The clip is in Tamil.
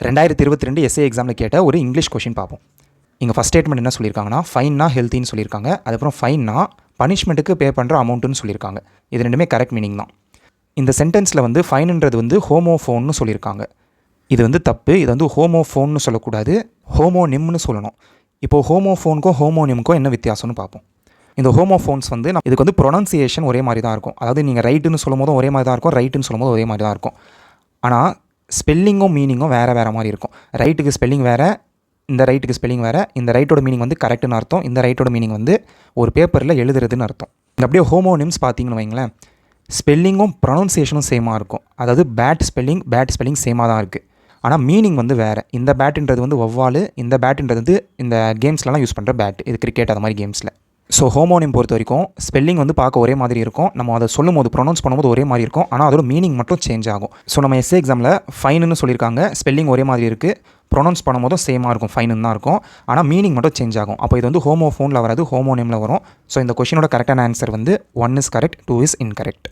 2022 எஸ்ஏ எக்ஸாமில் கேட்ட ஒரு இங்கிலீஷ் கொஷின் பார்ப்போம். இங்கே ஃபஸ்ட் ஸ்டேட்மெண்ட் என்ன சொல்லியிருக்காங்கன்னா, ஃபைன்னா ஹெல்த்தின்னு சொல்லியிருக்காங்க. அதுக்கப்புறம் ஃபைன்னா பனிஷ்மெண்ட்டுக்கு பே பண்ணுற அமௌண்ட்டுன்னு சொல்லியிருக்காங்க. இது ரெண்டுமே கரெக்ட் மீனிங் தான். இந்த சென்டென்ஸில் வந்து ஃபைனுன்றது வந்து ஹோமோஃபோன்னு சொல்லியிருக்காங்க. இது வந்து தப்பு. இது வந்து ஹோமோஃபோன்னு சொல்லக்கூடாது, ஹோமோனிம்னு சொல்லணும். இப்போது ஹோமோஃபோனுக்கும் ஹோமோனிம்க்கும் என்ன வித்தியாசம்னு பார்ப்போம். இந்த ஹோமோஃபோன்ஸ் வந்து இதுக்கு வந்து ப்ரொனன்சியேஷன் ஒரே மாதிரி தான் இருக்கும். அதாவது நீங்கள் ரைட்டுன்னு சொல்லும் போதும் ஒரே மாதிரி தான் இருக்கும், ரைட்டுன்னு சொல்லும் போது ஒரே மாதிரி தான் இருக்கும். ஆனால் ஸ்பெல்லிங்கும் மீனிங்கும் வேறு வேறு மாதிரி இருக்கும். ரைட்டுக்கு ஸ்பெல்லிங் வேறு, இந்த ரைட்டுக்கு ஸ்பெல்லிங் வேறு. இந்த ரைட்டோட மீனிங் வந்து கரெக்டுன்னு அர்த்தம், இந்த ரைட்டோட மீனிங் வந்து ஒரு பேப்பரில் எழுதுறதுன்னு அர்த்தம். இந்த அப்படியே ஹோமோனிம்ஸ் பார்த்தீங்கன்னு வைங்களேன், ஸ்பெல்லிங்கும் ப்ரொனன்சியேஷனும் சேமாக இருக்கும். அதாவது பேட் ஸ்பெல்லிங் சேமாக தான் இருக்குது. ஆனால் மீனிங் வந்து வேறு. இந்த பேட்டுன்றது வந்து வவ்வால், இந்த பேட்டுன்றது வந்து இந்த கேம்ஸ்லலாம் யூஸ் பண்ணுற பேட், இது கிரிக்கெட் அது மாதிரி கேம்ஸில். ஸோ ஹோமோனிம் பொறுத்த வரைக்கும் ஸ்பெல்லிங் வந்து பார்க்க ஒரே மாதிரி இருக்கும், நம்ம அதை சொல்லும் போது ப்ரொனவுன்ஸ் பண்ணும்போது ஒரே மாதிரி இருக்கும், ஆனால் அதோட மீனிங் மட்டும் சேஞ்ச் ஆகும். ஸோ நம்ம எஸ்ஏ எக்ஸாமில் ஃபைனுன்னு சொல்லியிருக்காங்க, ஸ்பெல்லிங் ஒரே மாதிரி இருக்குது, ப்ரொனவுன்ஸ் பண்ணும்போதும் சேமாக இருக்கும், ஃபைனுன்னு தான் இருக்கும், ஆனால் மீனிங் மட்டும் சேஞ்ச் ஆகும். அப்போ இது வந்து ஹோமோஃபோனில் வராது, ஹோமோனிமில் வரும். ஸோ இந்த கொஷினோட கரெக்டான ஆன்சர் வந்து 1 இஸ் கரெக்ட், 2 இஸ் இன்கரெக்ட்.